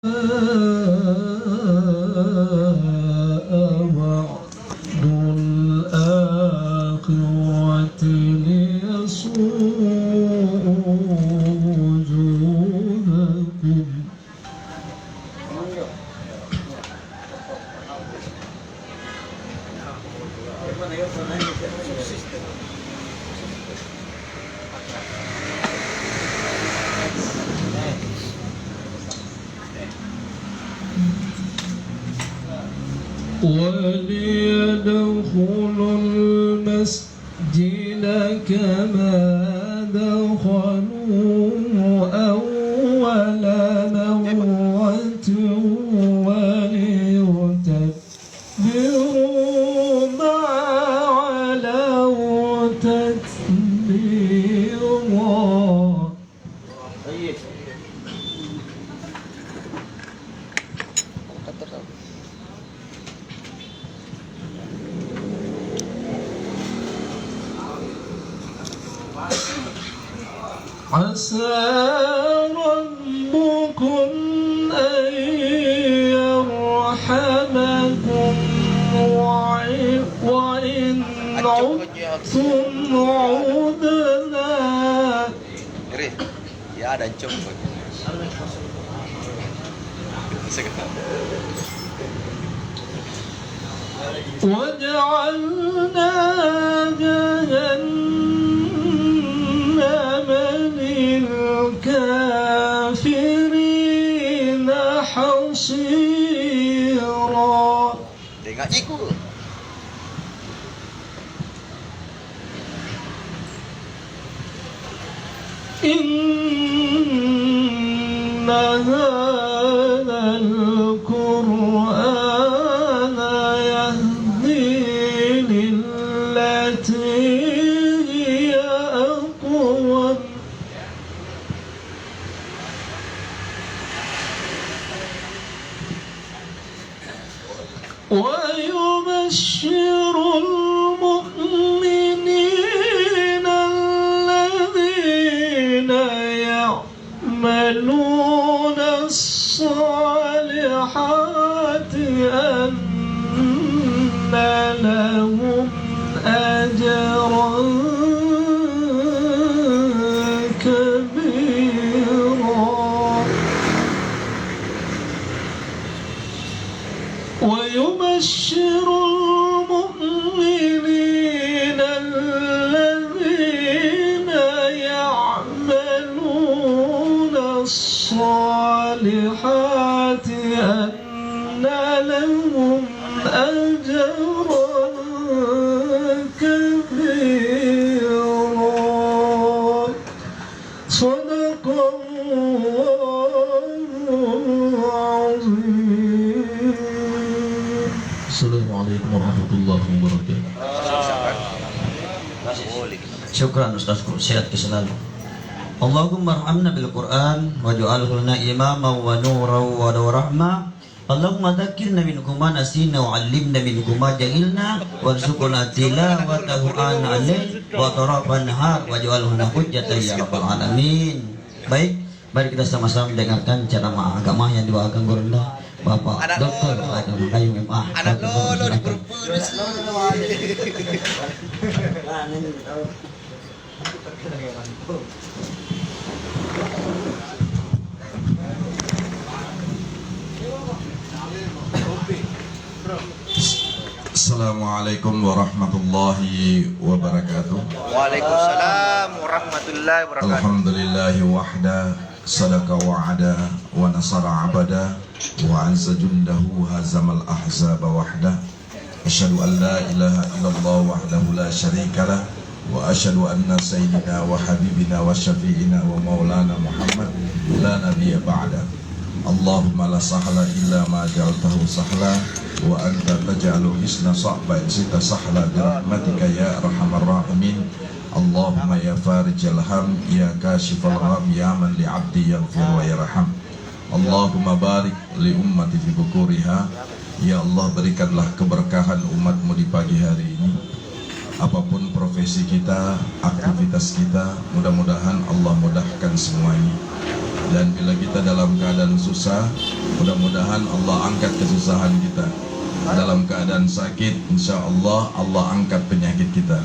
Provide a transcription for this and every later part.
وعد الآخرة ليسوء وجوهكم. وليدخلوا المسجد كما دخلوه أول مرة وليتبروا ما علوا تتبيرا. عسى ربكم أن يرحمكم وإن عدتم عدنا. Ya ada cum. وجعلنا جهنم للكافرين حصيرا. Dengar ikut. إن هذا القرآن يهدي للتي هي أقوم. ويبشر المؤمنين الذين يعملون الصالحات أن لهم أجرا كبيرا. ويبشر المؤمنين الذين يعملون الصالحات أن لهم أجرا كبيرا. صدق الله العظيم. Assalamualaikum warahmatullahi wabarakatuh. Syukran Ustazku, sehat selalu. Allahumma arhamna bil Qur'an waj'alhu lana imaman wa nuran wa rahmah. Allahumma dzakkirna minhu ma nasina wa 'allimna minhu ma jahilna warzuqna tilawatahu ana al-lail wa tarafan nahar waj'alhu lana hujjatan ya rabbal alamin. Baik, mari kita sama-sama mendengarkan ceramah agama yang dibawakan guru Bapak Dr. Agama Kayu MA. Anak lo di perpus. Assalamualaikum warahmatullahi wabarakatuh. Waalaikumsalam warahmatullahi wabarakatuh. Alhamdulillahi wahda sadaka wa'ada wa nasara abada wa anza jundahu hazamal ahzaba wahda. Asyhadu an la ilaha illallah wahdahu la syarikalah wa asyhadu anna sayyidina wa habibina wa syafi'ina wa maulana Muhammad la nabiyya ba'da. Allahumma la sahla illa ma ja'altahu sahla wa anta taj'alul hisna sa'ban sita sahla bi rahmatika ya arhamar rahimin. Allahumma ya farijal ham ya kashifal gham ya man li 'abdi yaghfir wa yarham. Allahumma barik li ummati fi bukuriha. Ya Allah, berikanlah keberkahan umatmu di pagi hari ini. Apapun profesi kita, aktivitas kita, mudah-mudahan Allah mudahkan semuanya. Dan bila kita dalam keadaan susah, mudah-mudahan Allah angkat kesusahan kita. Dalam keadaan sakit, insya Allah Allah angkat penyakit kita.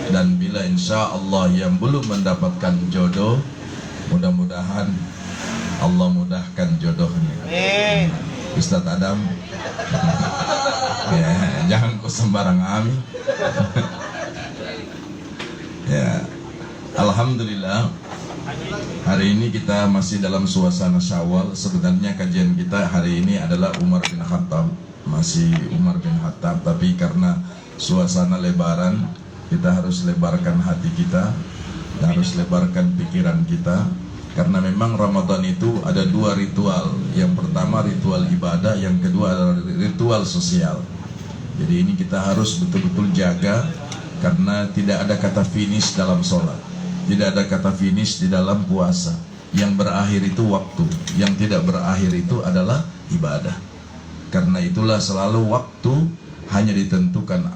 Dan bila insya Allah yang belum mendapatkan jodoh, mudah-mudahan Allah mudahkan jodohnya. Ustadz Adam, ya, jangan kau sembarang amin. Ya, alhamdulillah. Hari ini kita masih dalam suasana Syawal. Sebenarnya kajian kita hari ini adalah Umar bin Khattab. Masih Umar bin Khattab, tapi karena suasana lebaran, kita harus lebarkan hati kita, harus lebarkan pikiran kita. Karena memang Ramadan itu ada dua ritual. Yang pertama ritual ibadah, yang kedua adalah ritual sosial. Jadi ini kita harus betul-betul jaga, karena tidak ada kata finish dalam sholat, tidak ada kata finish di dalam puasa. Yang berakhir itu waktu, yang tidak berakhir itu adalah ibadah. Karena itulah selalu waktu hanya ditentukan,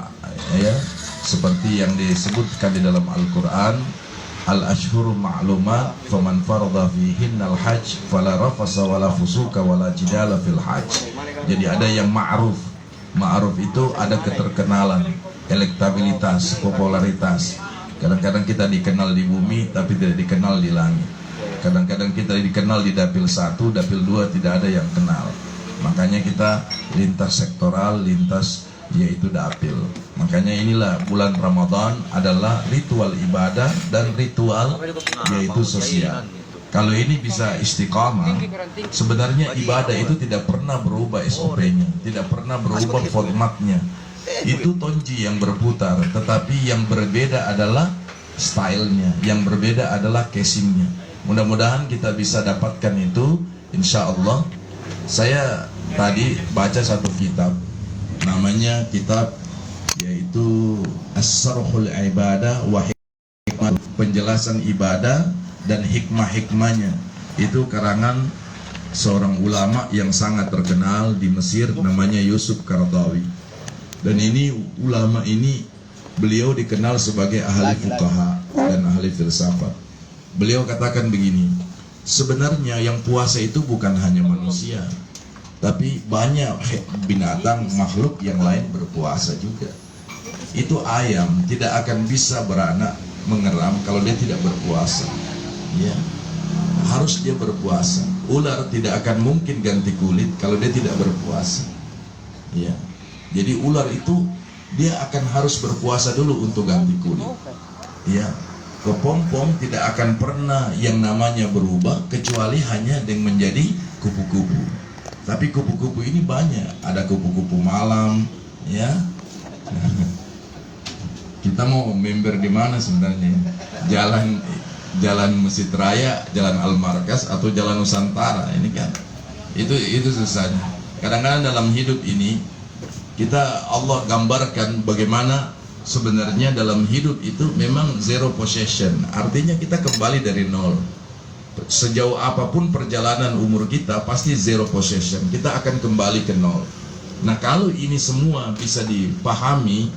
ya, seperti yang disebutkan di dalam Al-Quran, al-ashhuru ma'lumat faman farada fihinnal hajj fala rafasa wala fusuka wala jidala fil hajj. Jadi ada yang ma'ruf. Ma'ruf itu ada keterkenalan, elektabilitas, popularitas. Kadang-kadang kita dikenal di bumi tapi tidak dikenal di langit. Kadang-kadang kita dikenal di dapil 1, dapil 2 tidak ada yang kenal. Makanya kita lintas sektoral, lintas yaitu dapil. Makanya inilah bulan Ramadan adalah ritual ibadah dan ritual yaitu sosial. Kalau ini bisa istiqamah, sebenarnya ibadah itu tidak pernah berubah SOP-nya, tidak pernah berubah formatnya. Itu tonji yang berputar, tetapi yang berbeda adalah stylenya, yang berbeda adalah casingnya. Mudah-mudahan kita bisa dapatkan itu, insya Allah. Saya tadi baca satu kitab, namanya kitab yaitu As-Sarhul Ibadah wa Hikmah, penjelasan ibadah dan hikmah-hikmahnya. Itu karangan seorang ulama yang sangat terkenal di Mesir, namanya Yusuf Qaradawi. Dan ini ulama ini, beliau dikenal sebagai ahli fuqaha dan ahli filsafat. Beliau katakan begini, sebenarnya yang puasa itu bukan hanya manusia, tapi banyak binatang, makhluk yang lain berpuasa juga. Itu ayam tidak akan bisa beranak mengeram kalau dia tidak berpuasa. Ya, harus dia berpuasa. Ular tidak akan mungkin ganti kulit kalau dia tidak berpuasa. Ya, jadi ular itu dia akan harus berpuasa dulu untuk ganti kulit. Ya, kepompong tidak akan pernah yang namanya berubah kecuali hanya dengan menjadi kupu-kupu. Tapi kupu-kupu ini banyak, ada kupu-kupu malam, ya. Kita mau member di mana sebenarnya? Jalan Masjid Raya, Jalan Al-Markas, atau Jalan Nusantara, ini kan itu susahnya. Kadang-kadang dalam hidup ini kita Allah gambarkan bagaimana sebenarnya dalam hidup itu memang zero possession, artinya kita kembali dari nol. Sejauh apapun perjalanan umur kita pasti zero possession, kita akan kembali ke nol. Nah, kalau ini semua bisa dipahami,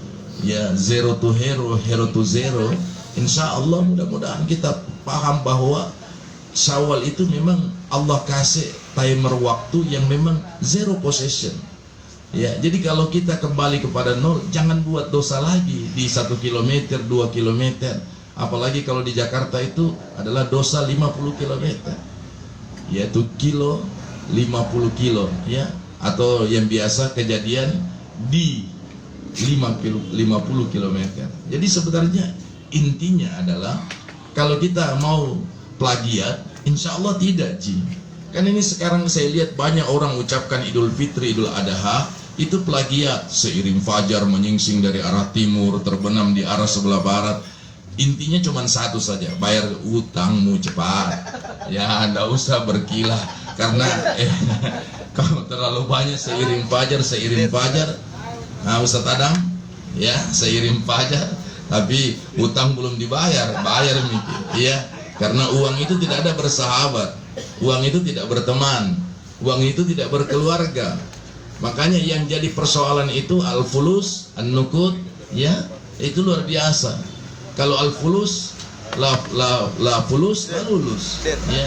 ya, zero to hero, hero to zero, insya Allah mudah-mudahan kita paham bahwa Syawal itu memang Allah kasih timer waktu yang memang zero possession. Ya, jadi kalau kita kembali kepada nol, jangan buat dosa lagi di 1 kilometer, 2 kilometer. Apalagi kalau di Jakarta itu adalah dosa 50 kilometer, yaitu kilo 50 kilo, ya, atau yang biasa kejadian di 50 kilometer. Jadi sebenarnya intinya adalah kalau kita mau plagiat, insya Allah tidak, Ji. Kan ini sekarang saya lihat banyak orang ucapkan Idul Fitri, Idul Adha, itu plagiat. Seiring fajar menyingsing dari arah timur, terbenam di arah sebelah barat. Intinya cuma satu saja, bayar utangmu cepat. Ya, anda usah berkilah, karena kalau terlalu banyak seiring fajar. Nah, Ustaz Adam, ya, seiring fajar, tapi utang belum dibayar, bayar mikir. Ya, karena uang itu tidak ada bersahabat, uang itu tidak berteman, uang itu tidak berkeluarga. Makanya yang jadi persoalan itu al-fulus, an-nukud, ya, itu luar biasa. Kalau al-fulus, la fulus, la lulus. Ya.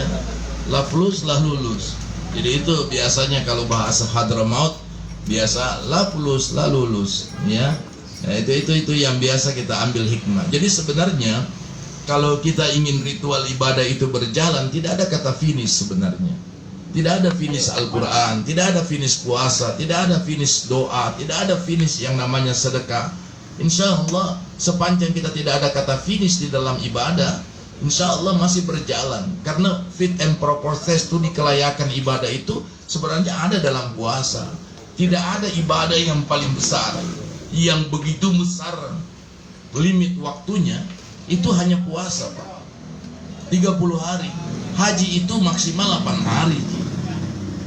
la plus la lulus. Jadi itu biasanya kalau bahasa Hadramaut biasa la plus la lulus, ya. Nah, itu yang biasa kita ambil hikmah. Jadi sebenarnya kalau kita ingin ritual ibadah itu berjalan, tidak ada kata finish sebenarnya. Tidak ada finish Al-Quran, tidak ada finish puasa, tidak ada finish doa, tidak ada finish yang namanya sedekah. Insya Allah sepanjang kita tidak ada kata finish di dalam ibadah, insya Allah masih berjalan. Karena fit and proper test itu di kelayakan ibadah itu sebenarnya ada dalam puasa. Tidak ada ibadah yang paling besar, yang begitu besar limit waktunya, itu hanya puasa, Pak. 30 hari. Haji itu maksimal 8 hari.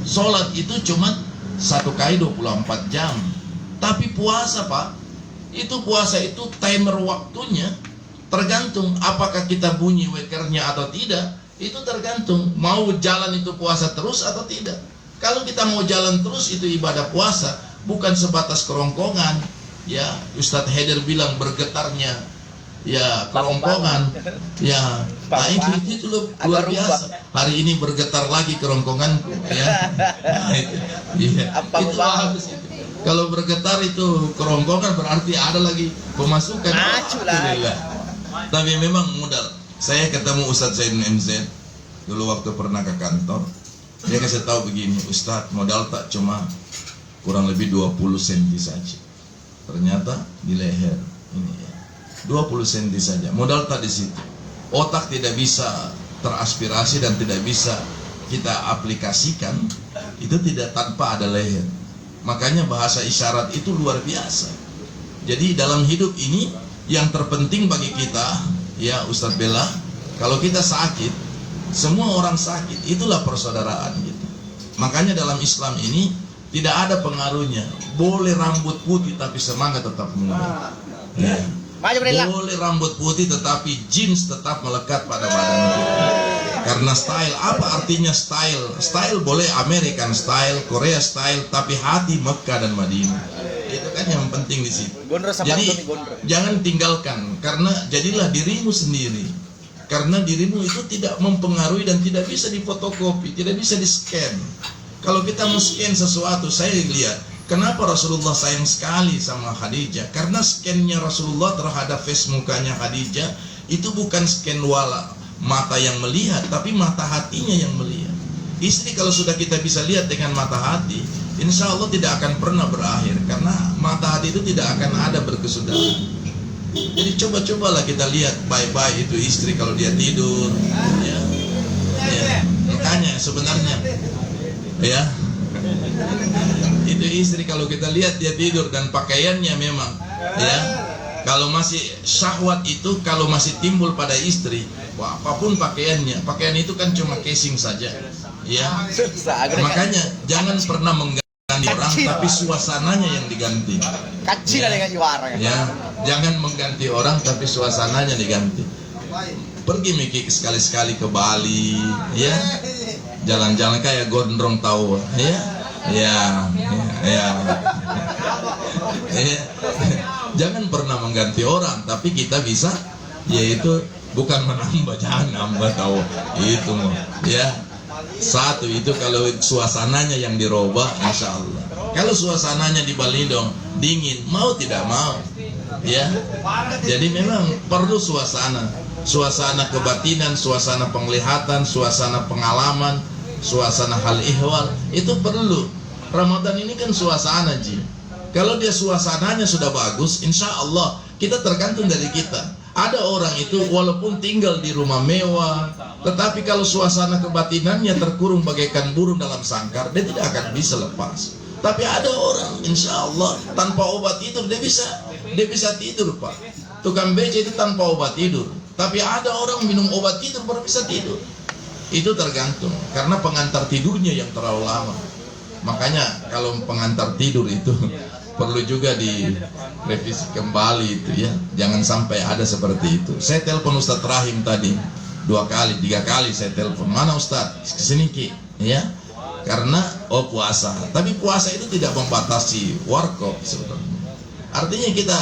Sholat itu cuma 1 kali 24 jam. Tapi puasa, Pak, itu puasa itu timer waktunya tergantung apakah kita bunyi wekernya atau tidak. Itu tergantung mau jalan itu puasa terus atau tidak. Kalau kita mau jalan terus itu ibadah puasa, bukan sebatas kerongkongan. Ya, Ustadz Haider bilang bergetarnya ya kerongkongan. Ya, nah itu luar biasa. Hari ini bergetar lagi kerongkonganku, ya. Nah, itu bagus itu. Kalau bergetar itu kerongkongan berarti ada lagi pemasukan. Alhamdulillah. Tapi memang modal. Saya ketemu Ustadz Zain MZ dulu waktu pernah ke kantor. Dia kasih tahu begini, Ustadz, modal tak cuma kurang lebih 20 cm saja. Ternyata di leher ini ya, 20 cm saja. Modal tak di situ. Otak tidak bisa teraspirasi dan tidak bisa kita aplikasikan itu tidak tanpa ada leher. Makanya bahasa isyarat itu luar biasa. Jadi dalam hidup ini yang terpenting bagi kita, ya Ustadz Bella, kalau kita sakit, semua orang sakit, itulah persaudaraan kita. Makanya dalam Islam ini tidak ada pengaruhnya. Boleh rambut putih tapi semangat tetap muda. Ya. Boleh rambut putih tetapi jeans tetap melekat pada badan kita. Karena style, apa artinya style? Style boleh American style, Korea style, tapi hati Mekah dan Madinah. Itu kan yang penting di situ. Jadi jangan tinggalkan, karena jadilah dirimu sendiri. Karena dirimu itu tidak mempengaruhi dan tidak bisa difotokopi, tidak bisa di-scan. Kalau kita mau scan sesuatu, saya lihat kenapa Rasulullah sayang sekali sama Khadijah. Karena scannya Rasulullah terhadap face mukanya Khadijah itu bukan scan wala mata yang melihat, tapi mata hatinya yang melihat. Istri kalau sudah kita bisa lihat dengan mata hati, insya Allah tidak akan pernah berakhir. Karena mata hati itu tidak akan ada berkesudahan. Jadi coba-cobalah kita lihat baik-baik itu istri kalau dia tidur, ya. Makanya sebenarnya, ya, itu istri kalau kita lihat dia tidur dan pakaiannya memang, ya, kalau masih syahwat itu kalau masih timbul pada istri, wah, apapun pakaiannya, pakaian itu kan cuma casing saja, ya. Makanya jangan pernah mengganti orang, tapi suasananya yang diganti. Ya, jangan mengganti orang, tapi suasananya diganti. Pergi Miki sekali-sekali ke Bali, ya. Jalan-jalan kayak gondrong tahu, ya. Ya. Jangan pernah mengganti orang, tapi kita bisa, yaitu bukan menambah, jangan nambah tahu. Itu ya. Satu itu kalau suasananya yang dirubah, insya Allah. Kalau suasananya di Bali dong dingin, mau tidak mau, ya. Jadi memang perlu suasana kebatinan, suasana penglihatan, suasana pengalaman, suasana hal ihwal itu perlu. Ramadan ini kan suasana, Ji. Kalau dia suasananya sudah bagus, insya Allah kita tergantung dari kita. Ada orang itu walaupun tinggal di rumah mewah, tetapi kalau suasana kebatinannya terkurung bagaikan burung dalam sangkar, dia tidak akan bisa lepas. Tapi ada orang, insya Allah tanpa obat tidur dia bisa tidur, Pak. Tukang beca itu tanpa obat tidur. Tapi ada orang minum obat tidur baru bisa tidur. Itu tergantung, karena pengantar tidurnya yang terlalu lama. Makanya kalau pengantar tidur itu perlu juga direvisi kembali itu, ya. Jangan sampai ada seperti itu. Saya telepon Ustadz Rahim tadi 2 kali, 3 kali saya telepon. Mana Ustadz? Kesini Ki, ya. Karena puasa. Tapi puasa itu tidak membatasi warkop sebenarnya. Artinya kita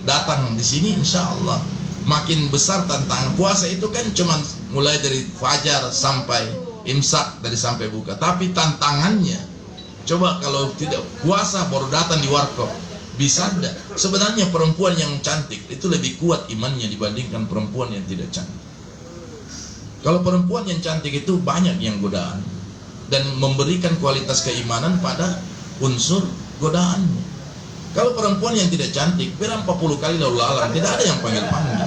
datang di sini, insya Allah makin besar tantangan. Puasa itu kan cuma mulai dari fajar sampai imsak dari sampai buka. Tapi tantangannya, coba kalau tidak puasa baru datang di warkop, bisa enggak? Sebenarnya perempuan yang cantik itu lebih kuat imannya dibandingkan perempuan yang tidak cantik. Kalau perempuan yang cantik itu banyak yang godaan dan memberikan kualitas keimanan pada unsur godaannya. Kalau perempuan yang tidak cantik, berapa 40 kali lalu lalang, tidak ada yang panggil-panggil.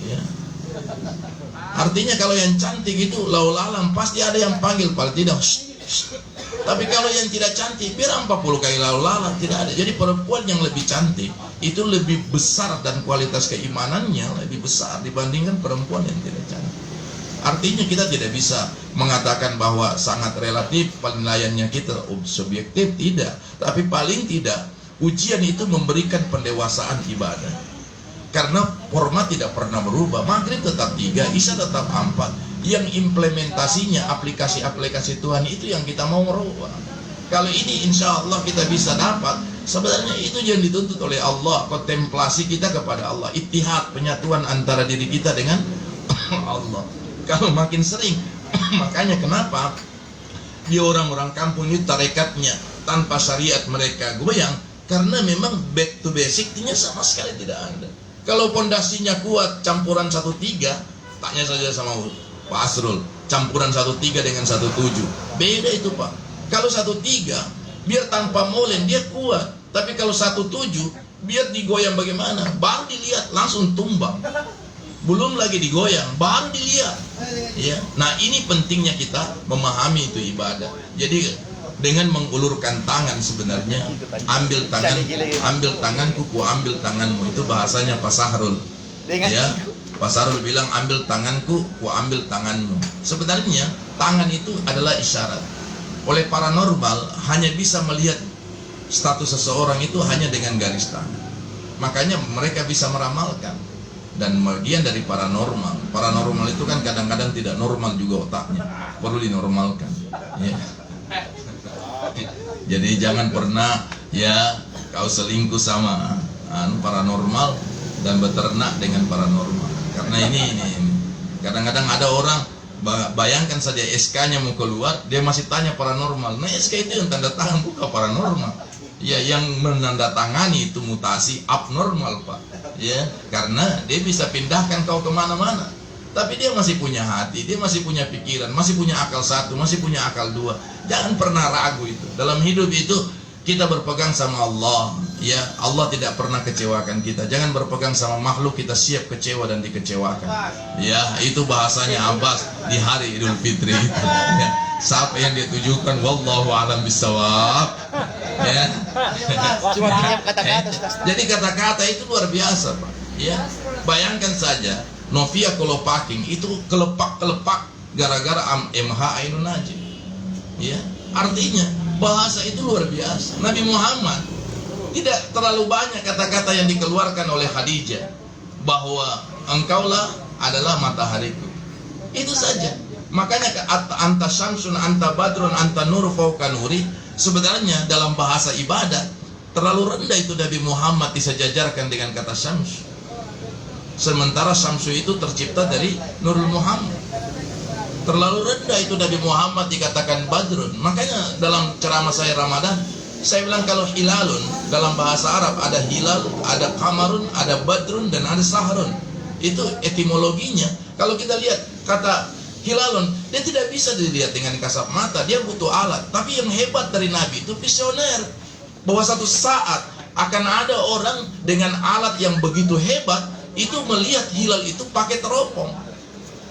Ya. Artinya kalau yang cantik itu lalu lalang pasti ada yang panggil, paling tidak. Tapi kalau yang tidak cantik, berapa 40 kali lalu lalang, tidak ada. Jadi perempuan yang lebih cantik itu lebih besar dan kualitas keimanannya lebih besar dibandingkan perempuan yang tidak cantik. Artinya kita tidak bisa mengatakan bahwa sangat relatif penilaiannya kita subjektif, tidak. Tapi paling tidak ujian itu memberikan pendewasaan ibadah. Karena format tidak pernah berubah, maghrib tetap 3, isya tetap 4. Yang implementasinya aplikasi-aplikasi Tuhan itu yang kita mau merubah. Kalau ini insya Allah kita bisa dapat. Sebenarnya itu yang dituntut oleh Allah, kontemplasi kita kepada Allah, ittihad, penyatuan antara diri kita dengan Allah. Kalau makin sering, makanya kenapa di orang-orang kampung itu tarekatnya tanpa syariat mereka goyang, karena memang back to basic-nya sama sekali tidak ada. Kalau pondasinya kuat, campuran 1-3, tanya saja sama Pak Asrul, campuran 1-3 dengan 1-7, beda itu Pak. Kalau 1-3 biar tanpa molen dia kuat, tapi kalau 1-7 biar digoyang bagaimana, baru dilihat langsung tumbang. Belum lagi digoyang, baru dilihat. Ya, nah ini pentingnya kita memahami itu ibadah. Jadi dengan mengulurkan tangan sebenarnya, ambil tanganku, ku ambil tanganmu, itu bahasanya Pak Sahrul. Ya, Pak Sahrul bilang ambil tanganku, ku ambil tanganmu. Sebenarnya tangan itu adalah isyarat. Oleh paranormal hanya bisa melihat status seseorang itu hanya dengan garis tangan. Makanya mereka bisa meramalkan. Dan bagian dari paranormal. Paranormal itu kan kadang-kadang tidak normal juga otaknya, perlu dinormalkan. Ya. Jadi jangan pernah ya kau selingkuh sama paranormal dan beternak dengan paranormal. Karena ini. Kadang-kadang ada orang, bayangkan saja SK-nya mau keluar, dia masih tanya paranormal. Nah SK itu yang tanda tangan bukan paranormal. Ya, yang menandatangani itu mutasi abnormal Pak. Ya, karena dia bisa pindahkan kau kemana-mana. Tapi dia masih punya hati, dia masih punya pikiran, masih punya akal 1, masih punya akal 2. Jangan pernah ragu itu. Dalam hidup itu kita berpegang sama Allah. Ya, Allah tidak pernah kecewakan kita. Jangan berpegang sama makhluk, kita siap kecewa dan dikecewakan. Ya, itu bahasanya Abbas di hari Idul Fitri itu. Ya, siapa yang dia tujukan, wallahu a'lam bishawab. Ya. Jadi kata-kata itu luar biasa Pak. Ya, bayangkan saja Novia Kolopaking itu kelepak-kelepak gara-gara MH Ainun Najib. Ya, artinya bahasa itu luar biasa. Nabi Muhammad tidak terlalu banyak kata-kata yang dikeluarkan oleh Khadijah bahwa engkaulah adalah matahariku. Itu saja. Makanya anta syamsun, anta badrun, anta nur fauqa nuri. Sebenarnya dalam bahasa ibadah terlalu rendah itu Nabi Muhammad disejajarkan dengan kata syams. Sementara syamsu itu tercipta dari Nurul Muhammad. Terlalu rendah itu Nabi Muhammad dikatakan badrun. Makanya dalam ceramah saya Ramadan, saya bilang kalau hilalun dalam bahasa Arab ada hilal, ada kamarun, ada badrun, dan ada sahrun. Itu etimologinya. Kalau kita lihat kata hilalun, dia tidak bisa dilihat dengan kasat mata, dia butuh alat. Tapi yang hebat dari Nabi itu visioner, bahwa satu saat akan ada orang dengan alat yang begitu hebat, itu melihat hilal itu pakai teropong.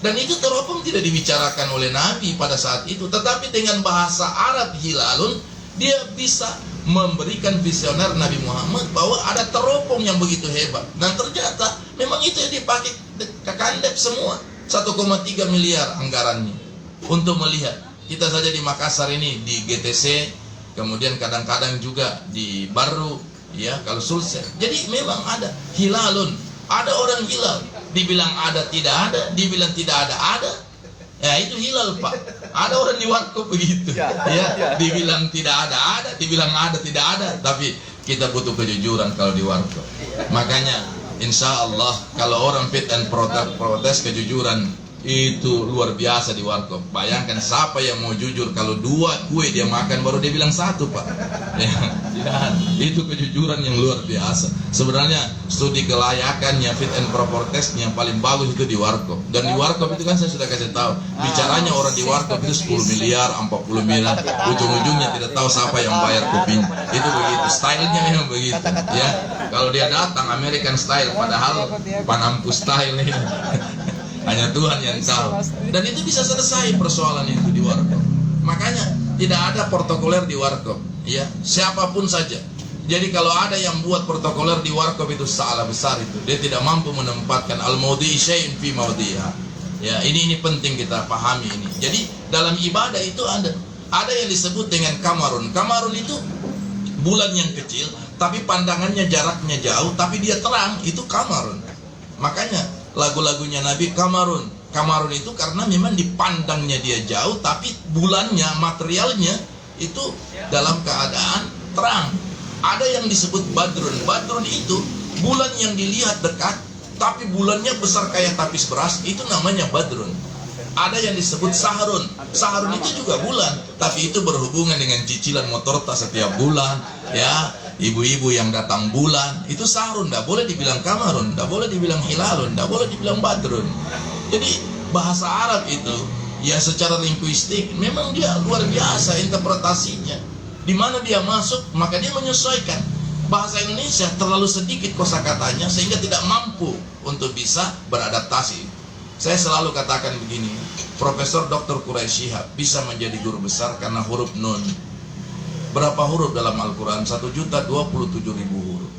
Dan itu teropong tidak dibicarakan oleh Nabi pada saat itu, tetapi dengan bahasa Arab hilalun, dia bisa memberikan visioner Nabi Muhammad bahwa ada teropong yang begitu hebat. Dan ternyata memang itu yang dipakai kekandep semua. 1,3 miliar anggarannya untuk melihat. Kita saja di Makassar ini di GTC, kemudian kadang-kadang juga di Baru, ya kalau Sulsel. Jadi memang ada hilalun, ada orang hilal, dibilang ada tidak ada, dibilang tidak ada. Ya itu hilal Pak. Ada orang di warkop begitu, ya dibilang tidak ada, dibilang ada tidak ada. Tapi kita butuh kejujuran kalau di warkop. Makanya Insya Allah kalau orang fit and protes kejujuran Itu luar biasa di warkop. Bayangkan siapa yang mau jujur kalau 2 kue dia makan baru dia bilang 1, Pak. Ya, tidak. Itu kejujuran yang luar biasa. Sebenarnya studi kelayakannya, fit and proper testnya yang paling bagus itu di warkop. Dan di warkop itu kan saya sudah kasih tahu, bicaranya orang di warkop itu 10 miliar, 40 miliar, ujung-ujungnya tidak tahu siapa yang bayar kopinya. Itu begitu, stylenya memang begitu. Ya, kalau dia datang American style, padahal Panampu style ini. Hanya Tuhan yang tahu. Dan itu bisa selesai persoalan itu di warkop. Makanya tidak ada protokoler di warkop, ya, siapapun saja. Jadi kalau ada yang buat protokoler di warkop itu salah besar itu. Dia tidak mampu menempatkan al-maudhi syai'in fi maudhiha. Ya, ini penting kita pahami ini. Jadi dalam ibadah itu ada yang disebut dengan kamarun. Kamarun itu bulan yang kecil, tapi pandangannya jaraknya jauh, tapi dia terang, itu kamarun. Makanya lagu-lagunya Nabi kamarun. Kamarun itu karena memang dipandangnya dia jauh, tapi bulannya, materialnya itu dalam keadaan terang. Ada yang disebut badrun. Badrun itu bulan yang dilihat dekat, tapi bulannya besar kayak tapis beras, itu namanya badrun. Ada yang disebut saharun. Saharun itu juga bulan, tapi itu berhubungan dengan cicilan motor tas setiap bulan, ya. Ibu-ibu yang datang bulan, itu saharun, tidak boleh dibilang kamarun, tidak boleh dibilang hilalun, tidak boleh dibilang badrun. Jadi bahasa Arab itu, ya secara linguistik, memang dia luar biasa interpretasinya. Di mana dia masuk, maka dia menyesuaikan. Bahasa Indonesia terlalu sedikit kosakatanya sehingga tidak mampu untuk bisa beradaptasi. Saya selalu katakan begini, Profesor Dr. Quraisy Shihab bisa menjadi guru besar karena huruf nun. Berapa huruf dalam Al-Quran? 1.027.000 huruf.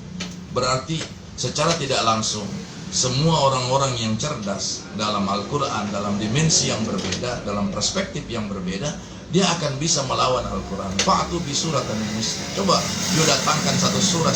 Berarti secara tidak langsung semua orang-orang yang cerdas dalam Al-Quran, dalam dimensi yang berbeda, dalam perspektif yang berbeda, dia akan bisa melawan Al-Quran. Fa'atu bi suratan misli. Coba you datangkan satu surah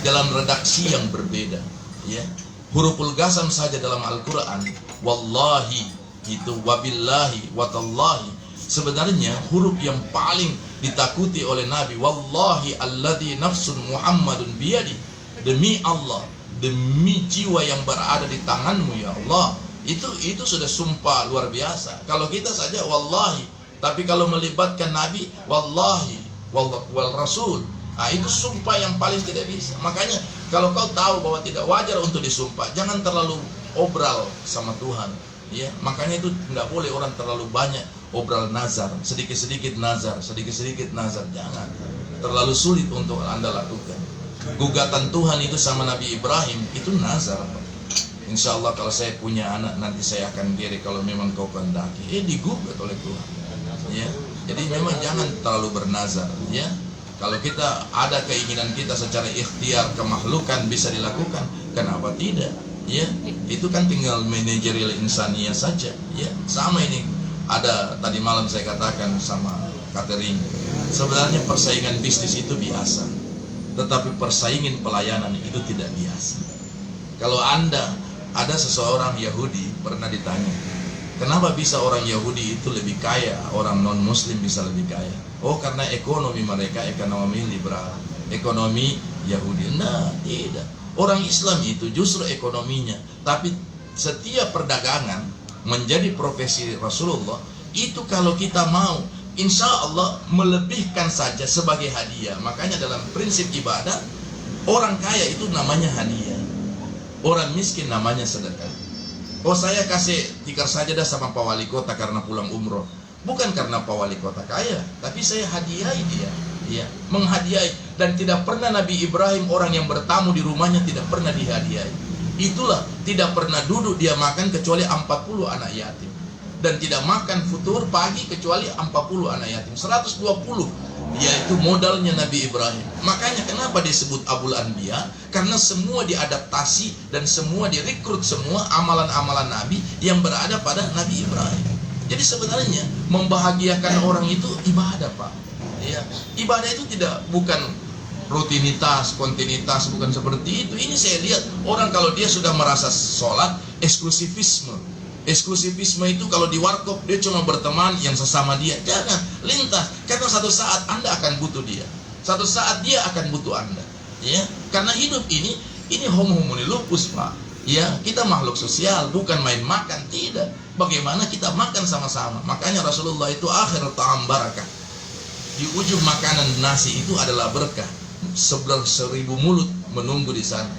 dalam redaksi yang berbeda, ya. Huruful qasam saja dalam Al-Quran, wallahi itu, wabillahi, watallahi, sebenarnya huruf yang paling ditakuti oleh Nabi, wallahi alladzi nafsun Muhammadun biyadi, demi Allah, demi jiwa yang berada di tanganmu ya Allah. Itu sudah sumpah luar biasa. Kalau kita saja wallahi, tapi kalau melibatkan Nabi, wallahi wal rasul, itu sumpah yang paling tidak bisa. Makanya kalau kau tahu bahwa tidak wajar untuk disumpah, jangan terlalu obral sama Tuhan, ya. Makanya itu tidak boleh orang terlalu banyak obral nazar, sedikit-sedikit nazar, sedikit-sedikit nazar, jangan. Terlalu sulit untuk Anda lakukan. Gugatan Tuhan itu sama Nabi Ibrahim itu nazar. Insya Allah kalau saya punya anak nanti saya akan diri kalau memang kau kehendaki. Digugat oleh Tuhan, ya. Jadi memang jangan terlalu bernazar, ya. Kalau kita ada keinginan kita secara ikhtiar kemakhlukan bisa dilakukan, kenapa tidak? Ya, itu kan tinggal manajerial insania saja, ya. Sama ini ada tadi malam saya katakan sama catering, sebenarnya persaingan bisnis itu biasa, tetapi persaingan pelayanan itu tidak biasa. Kalau Anda ada seseorang Yahudi pernah ditanya, kenapa bisa orang Yahudi itu lebih kaya, orang non Muslim bisa lebih kaya? Oh, karena ekonomi mereka ekonomi liberal, ekonomi Yahudi. Nah, tidak. Orang Islam itu justru ekonominya, tapi setiap perdagangan menjadi profesi Rasulullah itu kalau kita mau, insya Allah melebihkan saja sebagai hadiah. Makanya dalam prinsip ibadah, orang kaya itu namanya hadiah, orang miskin namanya sedekah. Oh, saya kasih tikar saja dah sama Pak Wali Kota karena pulang umroh, bukan karena Pak Wali Kota kaya, tapi saya hadiahi dia, ya, menghadiahi. Dan tidak pernah Nabi Ibrahim orang yang bertamu di rumahnya tidak pernah dihadiahi. Itulah, tidak pernah duduk dia makan kecuali 40 anak yatim, dan tidak makan futur pagi kecuali 40 anak yatim. 120 yaitu modalnya Nabi Ibrahim. Makanya kenapa disebut Abul Anbiya? Karena semua diadaptasi dan semua direkrut, semua amalan-amalan Nabi yang berada pada Nabi Ibrahim. Jadi sebenarnya membahagiakan orang itu ibadah, Pak. Ya, ibadah itu bukan rutinitas, kontinuitas, bukan seperti itu. Ini saya lihat orang kalau dia sudah merasa sholat, eksklusivisme. Eksklusivisme itu kalau di warkop dia cuma berteman yang sesama dia. Jangan lintas, karena satu saat Anda akan butuh dia, satu saat dia akan butuh Anda, ya. Karena hidup ini homo homini lupus, Pak. Ya, kita makhluk sosial, bukan main makan, tidak. Bagaimana kita makan sama-sama. Makanya Rasulullah itu akhir ta'am barakah. Di ujung makanan nasi itu adalah berkah. 1000 mulut menunggu di sana.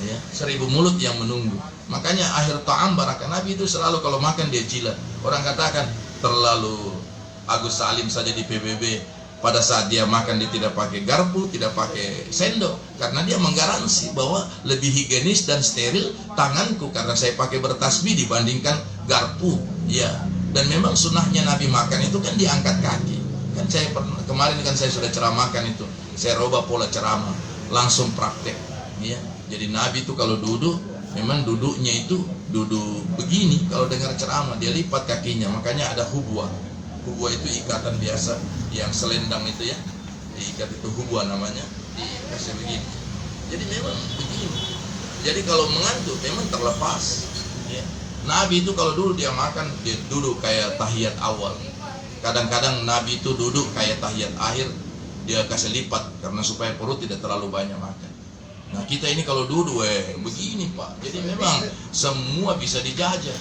Ya, 1000 mulut yang menunggu. Makanya akhir ta'am barakah. Nabi itu selalu kalau makan dia jilat. Orang katakan terlalu Agus Salim saja di PBB. Pada saat dia makan dia tidak pakai garpu, tidak pakai sendok, karena dia menggaransi bahwa lebih higienis dan steril tanganku karena saya pakai bertasbih dibandingkan garpu. Ya, dan memang sunnahnya Nabi makan itu kan diangkat kaki. Kan saya pernah kemarin kan saya sudah ceramahkan itu. Saya rubah pola ceramah, langsung praktek. Ya, jadi Nabi itu kalau duduk memang duduknya itu duduk begini. Kalau dengar ceramah dia lipat kakinya, makanya ada hubwa. Hubwa itu ikatan biasa yang selendang itu ya, diikat itu hubwa namanya, dikasih begini. Jadi memang begini. Jadi kalau mengantuk memang terlepas. Ya. Nabi itu kalau dulu dia makan dia duduk kayak tahiyat awal. Kadang-kadang Nabi itu duduk kayak tahiyat akhir, dia kasih lipat karena supaya perut tidak terlalu banyak makan. Nah kita ini kalau duduk begini Pak. Jadi memang semua bisa dijajah.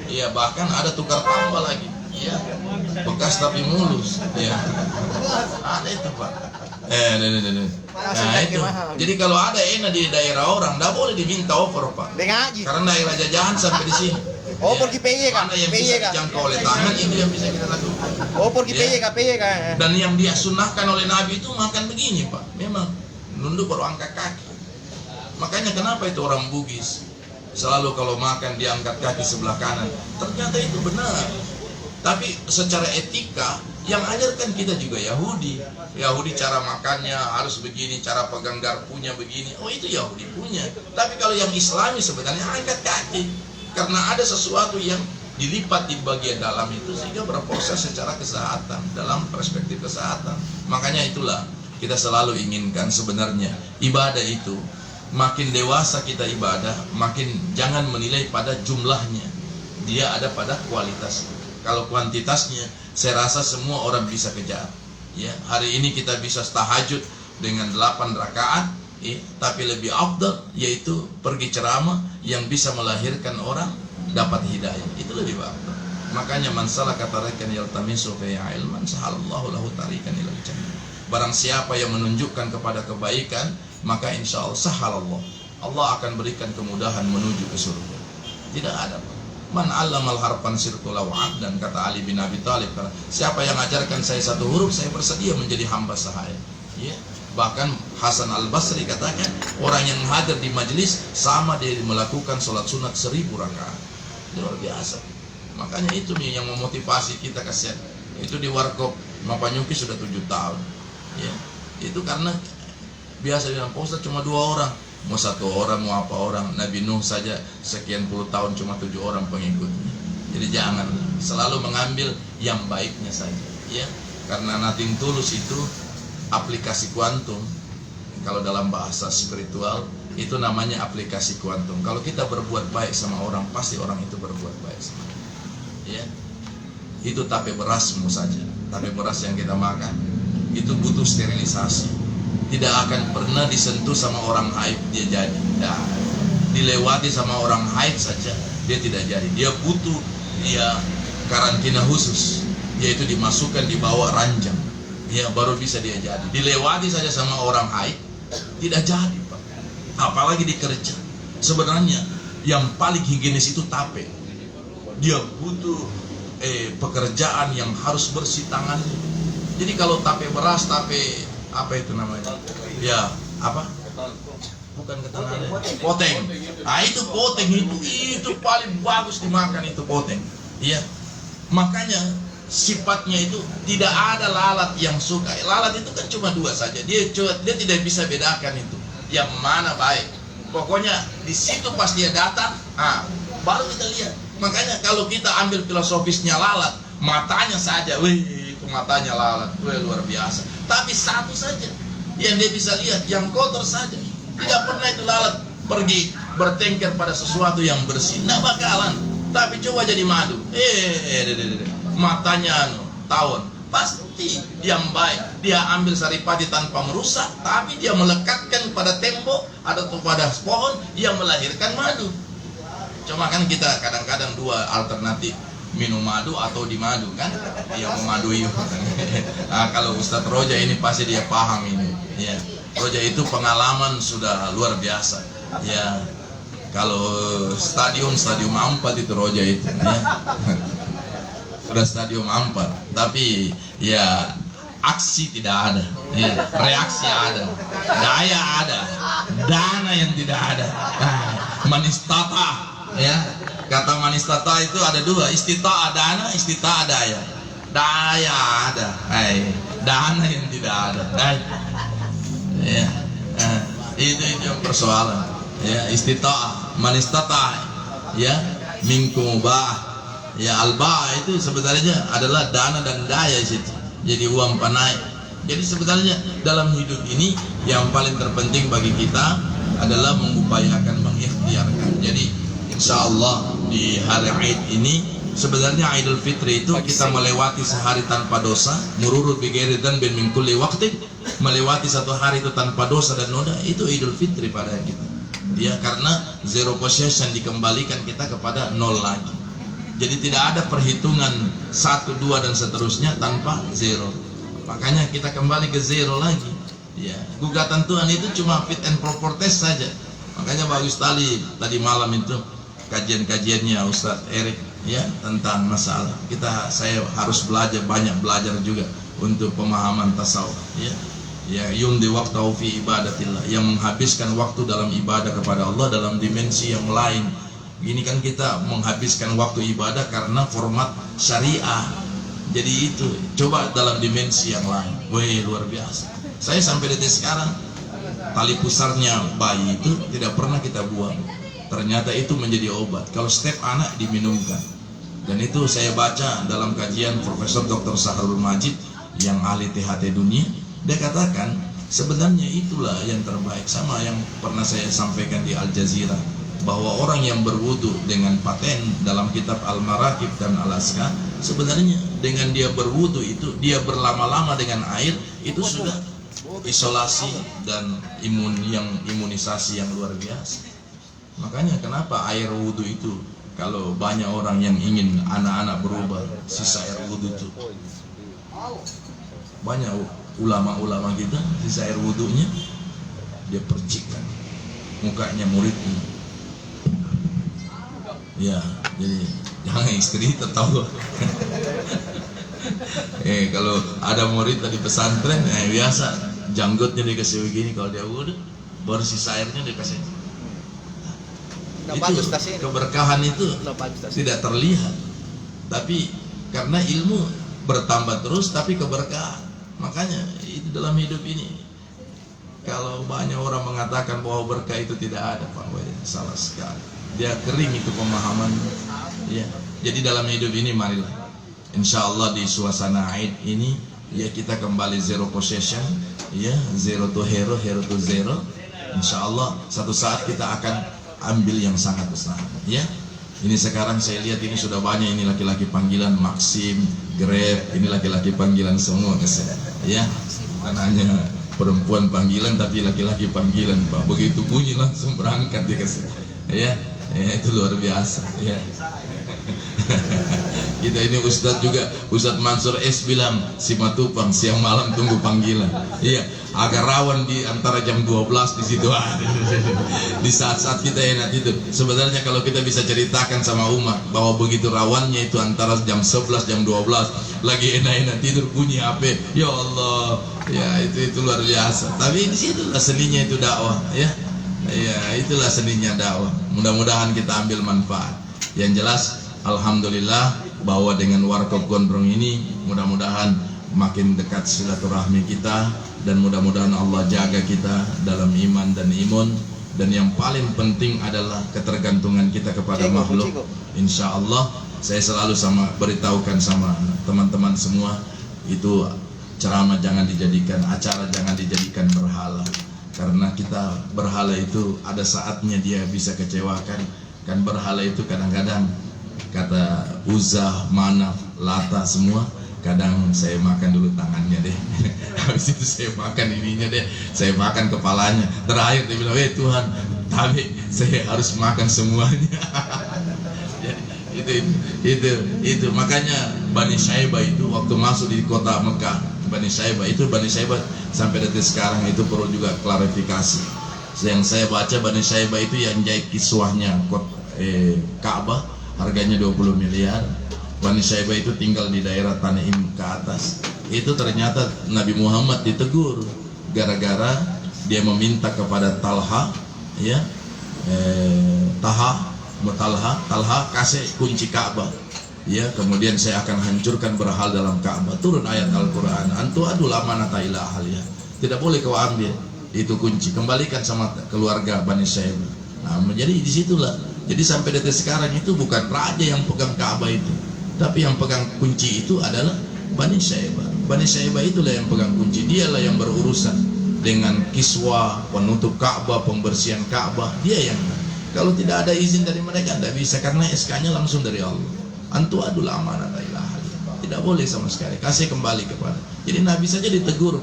Iya, bahkan ada tukar tambah lagi. Ya, bekas tapi mulus. Ya, ada itu Pak. Nah itu. Jadi kalau ada enak di daerah orang, tidak boleh diminta over Pak. Karena daerah jajahan sampai di sini. Oh, pergi PY kan? Mana yang bisa dijangkau oleh tangan itu yang bisa kita lakukan. Oh, pergi PY kan? Dan yang dia sunnahkan oleh Nabi itu makan begini Pak. Memang nunduk baru angkat kaki. Makanya kenapa itu orang Bugis selalu kalau makan dia angkat kaki sebelah kanan. Ternyata itu benar. Tapi secara etika yang ajarkan kita juga Yahudi. Yahudi cara makannya harus begini, cara pegang garpunya begini. Oh itu Yahudi punya. Tapi kalau yang Islami sebenarnya angkat kaki. Karena ada sesuatu yang dilipat di bagian dalam itu sehingga berproses secara kesehatan, dalam perspektif kesehatan. Makanya itulah kita selalu inginkan sebenarnya ibadah itu makin dewasa kita ibadah, makin jangan menilai pada jumlahnya. Dia ada pada kualitasnya. Kalau kuantitasnya, saya rasa semua orang bisa kejar. Ya, hari ini kita bisa tahajud dengan 8 rakaat, tapi lebih afdal yaitu pergi ceramah yang bisa melahirkan orang dapat hidayah. Itu lebih afdal. Makanya man salaka tariqan yaltamisu fihi ilman sahalallahu lahu tariqan ilal jannah. Barang siapa yang menunjukkan kepada kebaikan, maka insya Allah sahalallah. Allah akan berikan kemudahan menuju ke surga. Tidak ada Pak. Man allamal harfan sirtu lahu abdan, kata Ali bin Abi Thalib. Siapa yang ajarkan saya satu huruf, saya bersedia menjadi hamba sahaya. Ya. Bahkan Hasan Al-Basri katakan, orang yang hadir di majelis sama dia melakukan sholat sunat 1000 rakaat. Luar biasa. Makanya itu nih yang memotivasi kita kasihan. Itu di Warkop Mapanyuki sudah 7 tahun. Ya. Itu karena biasa bilang Pak Ustaz cuma 2 orang. Mau 1 orang, mau apa orang. Nabi Nuh saja sekian puluh tahun cuma 7 orang pengikutnya. Jadi jangan selalu mengambil yang baiknya saja, ya. Karena nothing tulus itu aplikasi kuantum. Kalau dalam bahasa spiritual itu namanya aplikasi kuantum. Kalau kita berbuat baik sama orang, pasti orang itu berbuat baik sama kita. Ya. Itu tape berasmu saja. Tape beras yang kita makan itu butuh sterilisasi. Tidak akan pernah disentuh sama orang haid dia jadi. Ya, dilewati sama orang haid saja dia tidak jadi. Dia butuh karantina khusus, yaitu dimasukkan di bawah ranjang. Ya baru bisa dia jadi. Dilewati saja sama orang haid tidak jadi Pak. Apalagi dikerja. Sebenarnya yang paling higienis itu tape. Dia butuh pekerjaan yang harus bersih tangannya. Jadi kalau tape beras, tape apa itu namanya? Ya, apa? Bukan ketan ada. Poteng. Nah, itu poteng itu paling bagus dimakan itu poteng. Iya. Makanya sifatnya itu tidak ada lalat yang suka. Lalat itu kan cuma 2 saja. Dia tidak bisa bedakan itu. Yang mana baik. Pokoknya di situ pas dia datang, baru kita lihat. Makanya kalau kita ambil filosofisnya lalat, matanya saja, itu matanya lalat, luar biasa. Tapi satu saja yang dia bisa lihat, yang kotor saja. Tidak pernah itu lalat pergi bertengkar pada sesuatu yang bersih, tidak bakalan. Tapi coba jadi madu, matanya tawon, pas bukti yang baik. Dia ambil saripati tanpa merusak, tapi dia melekatkan pada tembok atau pada pohon, dia melahirkan madu. Cuma kan kita kadang-kadang dua alternatif, minum madu atau di madu kan, dia memadui. Nah, kalau Ustadz Roja ini pasti dia paham ini. Ya, Roja itu pengalaman sudah luar biasa. Ya, kalau stadium 4 itu Roja itu. Ya. Sudah stadium 4, tapi ya aksi tidak ada, ya, reaksi ada, daya ada, dana yang tidak ada. Manistata, ya, kata manistata itu ada dua, istita'a dana, istita'a daya. Daya ada, dana yang tidak ada. Ya, itu yang persoalan. Ya, istita'a, manistata, ya, minkum mubah. Ya, alba itu sebenarnya adalah dana dan daya situ. Jadi uang panai. Jadi sebenarnya dalam hidup ini yang paling terpenting bagi kita adalah mengupayakan, mengikhtiarkan. Jadi insya Allah di hari Id ini sebenarnya Idul Fitri itu kita melewati sehari tanpa dosa, mururut bighairi dzanbin min kulli waqtin, melewati satu hari itu tanpa dosa dan noda, itu Idul Fitri pada kita. Ya, karena zero possession, dikembalikan kita kepada nol lagi. Jadi tidak ada perhitungan 1, 2 dan seterusnya tanpa zero. Makanya kita kembali ke zero lagi. Ya, gugatan Tuhan itu cuma fit and proper test saja. Makanya bagus tadi malam itu kajian-kajiannya Ustadz Erik, ya, tentang masalah saya harus banyak belajar juga untuk pemahaman tasawuf. Ya, yumdi waqtahu fi ibadatillah, yang menghabiskan waktu dalam ibadah kepada Allah dalam dimensi yang lain. Ini kan kita menghabiskan waktu ibadah karena format syariah. Jadi itu coba dalam dimensi yang lain. Wih, luar biasa. Saya sampai detik sekarang tali pusarnya bayi itu tidak pernah kita buang. Ternyata itu menjadi obat kalau setiap anak diminumkan. Dan itu saya baca dalam kajian Profesor Dr. Sahrul Majid yang ahli THT dunia. Dia katakan sebenarnya itulah yang terbaik, sama yang pernah saya sampaikan di Al Jazeera, bahwa orang yang berwudu dengan paten dalam kitab Al-Marakib dan Al-Askar, sebenarnya dengan dia berwudu itu, dia berlama-lama dengan air, itu sudah isolasi dan imunisasi yang luar biasa. Makanya kenapa air wudu itu, kalau banyak orang yang ingin anak-anak berubah, sisa air wudu itu, banyak ulama-ulama kita sisa air wudunya dia percikkan mukanya muridnya. Ya, jadi jangan istri tertawa. Kalau ada murid tadi pesantren, biasa janggutnya dikasih begini, kalau dia wudhu baru sisa airnya dikasih. Itu keberkahan itu tidak terlihat, tapi karena ilmu bertambah terus, tapi keberkahan. Makanya itu dalam hidup ini, kalau banyak orang mengatakan bahwa berkah itu tidak ada, Pak, salah sekali. Dia kering itu pemahaman. Ya, jadi dalam hidup ini marilah, insya Allah di suasana Aid ini, ya, kita kembali zero possession, ya, zero to hero, hero to zero. Insya Allah satu saat kita akan ambil yang sangat besar. Ya, ini sekarang saya lihat ini sudah banyak, ini laki-laki panggilan Maxim, Grab, ini laki-laki panggilan semua, ya, bukan hanya perempuan panggilan tapi laki-laki panggilan, Pak. Begitu bunyi langsung berangkat dikasih. Ya, itu luar biasa. Ya. Kita ini Ustadz juga, Ustadz Mansur S bilang Simatupang siang malam tunggu panggilan. Iya, agak rawan di antara jam 12 di situ. Di saat-saat kita enak itu. Sebenarnya kalau kita bisa ceritakan sama umat bahwa begitu rawannya itu antara jam 11 jam 12 lagi enak-enak tidur bunyi HP. Ya Allah, ya itu luar biasa. Tapi di situlah seninya itu dakwah, ya. Ya, itulah seninya dakwah. Mudah-mudahan kita ambil manfaat. Yang jelas, alhamdulillah bahwa dengan Warkop Gondrong ini mudah-mudahan makin dekat silaturahmi kita, dan mudah-mudahan Allah jaga kita dalam iman dan imun, dan yang paling penting adalah ketergantungan kita kepada makhluk. Insya Allah saya selalu beritahukan sama teman-teman semua, itu ceramah jangan dijadikan acara, jangan dijadikan berhala. Karena kita berhala itu ada saatnya dia bisa kecewakan. Kan berhala itu kadang-kadang, kata Uzzah, Manaf, Lata semua, kadang saya makan dulu tangannya deh. Habis itu saya makan ininya deh, saya makan kepalanya. Terakhir dia bilang, Tuhan, tapi saya harus makan semuanya. itu makanya Bani Syaibah itu waktu masuk di kota Mekah, Bani Syaibah sampai detik sekarang itu perlu juga klarifikasi. Yang saya baca, Bani Syaibah itu yang jahit kiswahnya Ka'bah harganya 20 miliar. Bani Syaibah itu tinggal di daerah Tanaim ke atas. Itu ternyata Nabi Muhammad ditegur gara-gara dia meminta kepada Talha, ya, Talha kasih kunci Ka'bah, ya, kemudian saya akan hancurkan berhala dalam Ka'bah. Turun ayat Al-Quran, antu adul amanata ila ahliha, tidak boleh kau ambil itu kunci, kembalikan sama keluarga Bani Syaibah. Nah, jadi disitulah, jadi sampai detik sekarang itu bukan raja yang pegang Ka'bah itu, tapi yang pegang kunci itu adalah Bani Syaibah. Bani Syaibah itulah yang pegang kunci, dialah yang berurusan dengan kiswah, penutup Ka'bah, pembersihan Ka'bah, dia yang. Kalau tidak ada izin dari mereka tidak bisa, karena SK-nya langsung dari Allah. Antu adul amanah ila ahliha, tidak boleh sama sekali, kasih kembali kepada. Jadi Nabi saja ditegur,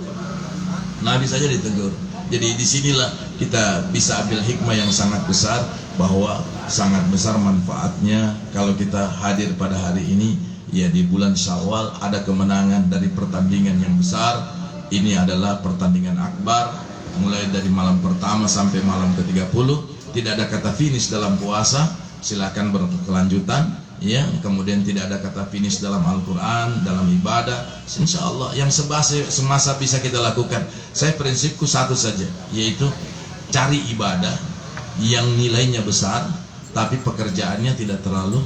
Jadi disinilah kita bisa ambil hikmah yang sangat besar, bahwa sangat besar manfaatnya kalau kita hadir pada hari ini, ya, di bulan Syawal ada kemenangan dari pertandingan yang besar. Ini adalah pertandingan akbar, mulai dari malam pertama sampai malam ke-30. Tidak ada kata finish dalam puasa, silakan berkelanjutan, ya. Kemudian tidak ada kata finish dalam Al-Quran, dalam ibadah. Insya Allah yang semasa bisa kita lakukan. Saya prinsipku satu saja, yaitu cari ibadah yang nilainya besar, tapi pekerjaannya tidak terlalu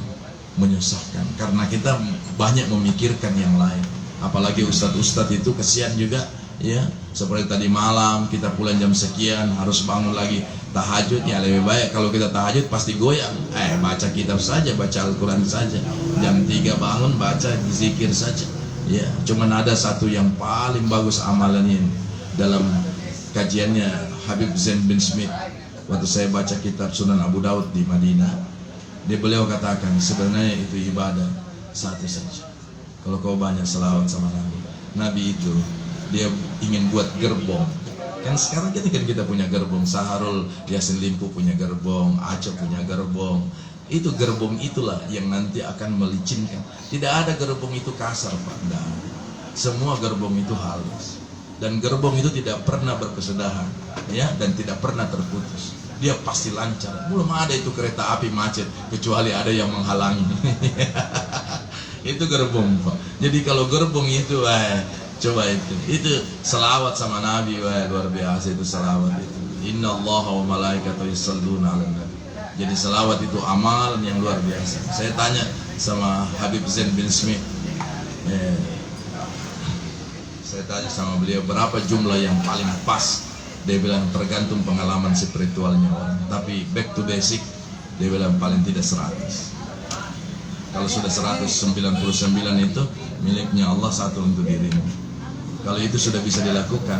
menyusahkan, karena kita banyak memikirkan yang lain. Apalagi ustadz-ustadz itu kesian juga, ya, seperti tadi malam kita pulang jam sekian harus bangun lagi tahajud. Ya, lebih baik kalau kita tahajud pasti goyang, baca kitab saja, baca Al-Quran saja. Jam 3 bangun baca zikir saja, ya. Cuman ada satu yang paling bagus amalan ini dalam kajiannya Habib Zain bin Smith. Waktu saya baca kitab Sunan Abu Daud di Madinah, beliau katakan sebenarnya itu ibadah satu saja. Kalau kau banyak selawat sama Nabi itu dia ingin buat gerbong. Kan sekarang kita punya gerbong, Saharul Yasin Limpo punya gerbong, Aceh punya gerbong. Itu gerbong itulah yang nanti akan melicinkan. Tidak ada gerbong itu kasar, Pak. Tidak. Semua gerbong itu halus. Dan gerbong itu tidak pernah berkesudahan, ya, dan tidak pernah terputus. Dia pasti lancar. Belum ada itu kereta api macet kecuali ada yang menghalangi. Itu gerbong, Pak. Jadi kalau gerbong itu, coba itu selawat sama Nabi, luar biasa itu selawat itu. Inna Allah wa malaikatahu yusholluna 'alan nabi. Jadi selawat itu amalan yang luar biasa. Saya tanya sama Habib Zain bin Smith, saya tanya sama beliau berapa jumlah yang paling pas. Dia bilang tergantung pengalaman spiritualnya orang. Tapi back to basic, dia bilang paling tidak 100. Kalau sudah 199 itu miliknya Allah, satu untuk dirimu. Kalau itu sudah bisa dilakukan,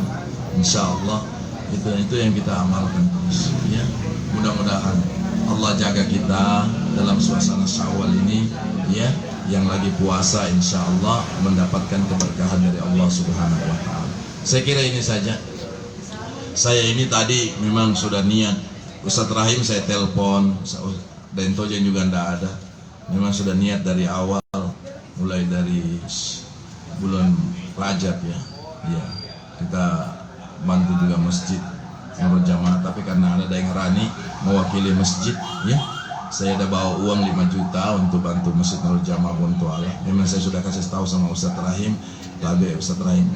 insya Allah itu yang kita amalkan terus, ya. Mudah-mudahan Allah jaga kita dalam suasana Syawal ini, ya, yang lagi puasa, insya Allah mendapatkan keberkahan dari Allah Subhanahu Wa Taala. Saya kira ini saja. Saya ini tadi memang sudah niat, Ustadz Rahim saya telepon, dan Tojen juga tidak ada. Memang sudah niat dari awal, mulai dari bulan Rajab, ya. Ya, kita bantu juga masjid Nurul Jamaah, tapi karena ada Daeng Rani mewakili masjid, ya, saya ada bawa uang 5 juta untuk bantu masjid Nurul Jamaah Bontoala. Memang saya sudah kasih tahu sama Ustadz Rahim, Ustadz Rahim,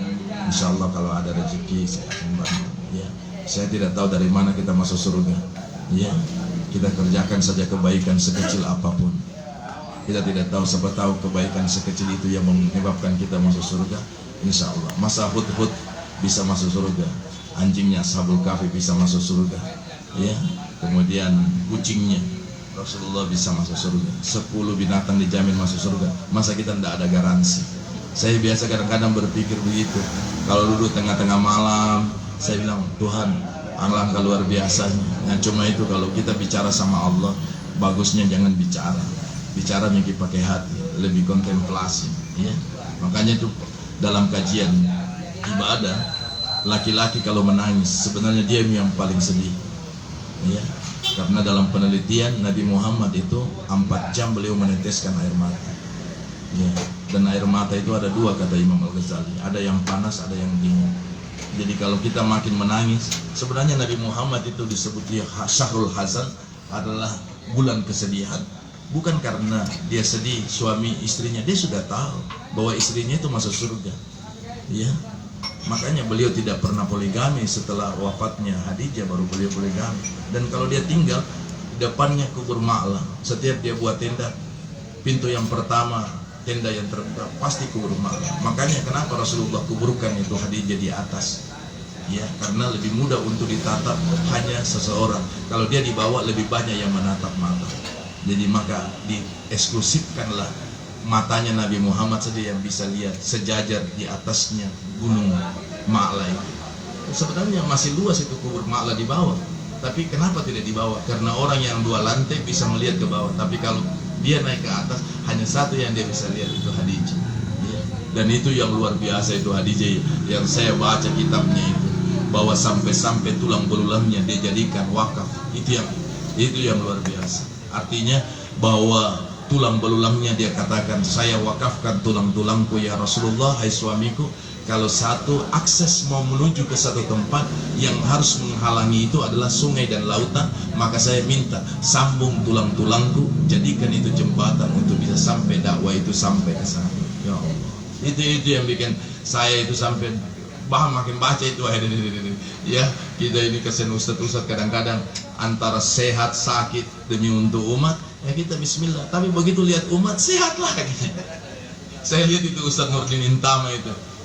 insya Allah kalau ada rezeki saya akan bantu, ya. Saya tidak tahu dari mana kita masuk surga, ya. Kita kerjakan saja kebaikan sekecil apapun. Kita tidak tahu, siapa tahu kebaikan sekecil itu yang menyebabkan kita masuk surga. Insya Allah, masa hud-hud bisa masuk surga, anjingnya Ashabul Kahfi bisa masuk surga, ya. Kemudian kucingnya Rasulullah bisa masuk surga. 10 binatang dijamin masuk surga. Masa kita tidak ada garansi? Saya biasa kadang-kadang berpikir begitu. Kalau duduk tengah-tengah malam, saya bilang Tuhan, alangkah luar biasanya. Nah, cuma itu kalau kita bicara sama Allah, bagusnya jangan bicara mungkin pakai hati, lebih kontemplasi, ya. Makanya itu dalam kajian ibadah, laki-laki kalau menangis sebenarnya dia yang paling sedih. Ya, karena dalam penelitian Nabi Muhammad itu 4 jam beliau meneteskan air mata. Ya, dan air mata itu ada 2 kata Imam Al-Ghazali, ada yang panas, ada yang dingin. Jadi kalau kita makin menangis, sebenarnya Nabi Muhammad itu disebut dia Syahrul Hazan, adalah bulan kesedihan. Bukan karena dia sedih suami istrinya, dia sudah tahu bahwa istrinya itu masuk surga. Ya, makanya beliau tidak pernah poligami. Setelah wafatnya Khadijah baru beliau poligami. Dan kalau dia tinggal, depannya kubur Ma'lah. Setiap dia buat tenda, pintu yang pertama, tenda yang terbuka pasti kubur Ma'lah. Makanya kenapa Rasulullah kuburkan itu Khadijah di atas? Ya, karena lebih mudah untuk ditatap hanya seseorang. Kalau dia dibawa lebih banyak yang menatap mata. Jadi maka dieksklusifkanlah matanya Nabi Muhammad saja yang bisa lihat sejajar di atasnya gunung Ma'lah itu. Sebenarnya masih luas itu kubur Ma'lah di bawah. Tapi kenapa tidak dibawa? Karena orang yang 2 lantai bisa melihat ke bawah. Tapi kalau dia naik ke atas, hanya satu yang dia bisa lihat, itu Khadijah. Ya. Dan itu yang luar biasa itu Khadijah. Yang saya baca kitabnya itu, bahwa sampai-sampai tulang belulangnya dia jadikan wakaf. Itu yang luar biasa. Artinya bahwa tulang belulangnya dia katakan, saya wakafkan tulang-tulangku ya Rasulullah, hai suamiku. Kalau satu akses mau menuju ke satu tempat yang harus menghalangi itu adalah sungai dan lautan, maka saya minta sambung tulang-tulangku, jadikan itu jembatan untuk bisa sampai dakwah itu sampai ke sana. Ya Allah. Itu yang bikin saya itu sampai makin baca itu ya. Kita ini kesen ustaz-ustaz kadang-kadang antara sehat sakit demi untuk umat, ya kita bismillah. Tapi begitu lihat umat sehat lagi. Saya lihat itu Ustaz Nurdin Intama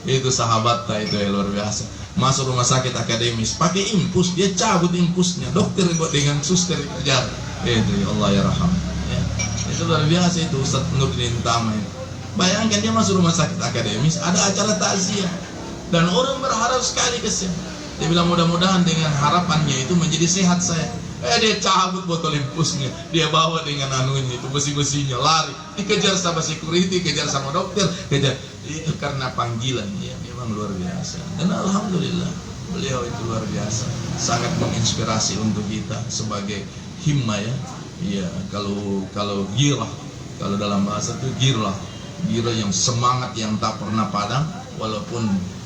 itu sahabat itu ya, luar biasa. Masuk rumah sakit akademis pakai impus, dia cabut impusnya, dokter dengan suster kejar. Itu ya Allah ya raham. Ya. Itu luar biasa itu Ustaz Nurdin Intama itu. Bayangkan dia masuk rumah sakit akademis, ada acara takziah. Dan orang berharap sekali ke sini. Dia bilang mudah-mudahan dengan harapannya itu menjadi sehat saya. Dia cabut botol impusnya, dia bawa dengan anunya itu besi-besinya, lari, dikejar sama security, kejar sama dokter, kejar. Itu karena panggilan ya, memang luar biasa. Dan alhamdulillah beliau itu luar biasa, sangat menginspirasi untuk kita sebagai himmah ya. Iya, kalau girah, kalau dalam bahasa itu girah yang semangat yang tak pernah padam, walaupun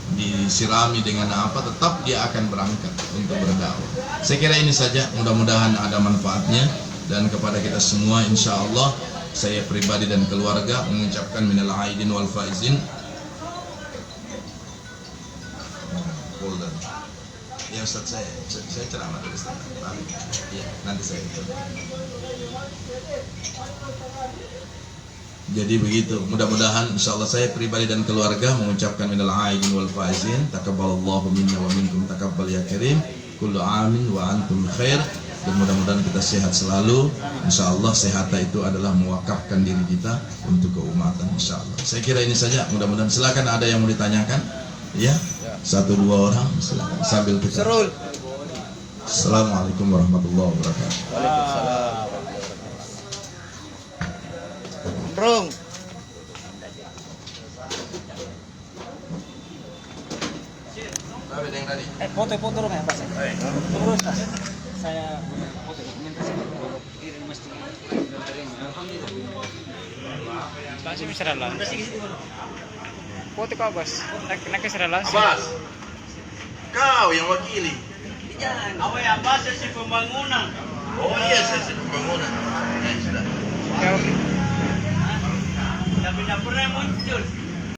disirami dengan apa tetap dia akan berangkat untuk berdakwah. Saya kira ini saja, mudah-mudahan ada manfaatnya, dan kepada kita semua insya Allah saya pribadi dan keluarga mengucapkan minal aidin wal faizin. Ya Ustaz, saya ceramah dulu Ustaz. Ya, nanti saya Jadi begitu, mudah-mudahan insyaallah saya pribadi dan keluarga mengucapkan minal aidin wal faizin, takabbalallahu minna wa minkum takabbal ya karim, kullu amin wa antum khair. Dan mudah-mudahan kita sehat selalu. Insyaallah sehat itu adalah mewakafkan diri kita untuk keumatan insyaallah. Saya kira ini saja, mudah-mudahan. Silakan ada yang mau ditanyakan? Ya, 1-2 orang silakan sambil kita. Assalamualaikum warahmatullahi wabarakatuh. Waalaikumsalam. Bro. Foto dong ya Pak. Terus Pak. Saya foto dokumentasi di masjid. Alhamdulillah. Langsung bisa langsung. Foto kau Bos. Nak bisa langsung. Abbas, kau yang wakili. Jangan. Apa ya Abbas sesi pembangunan? Oh iya, sesi pembangunan. Ya sudah. Kau Tapi tidak pernah muncul.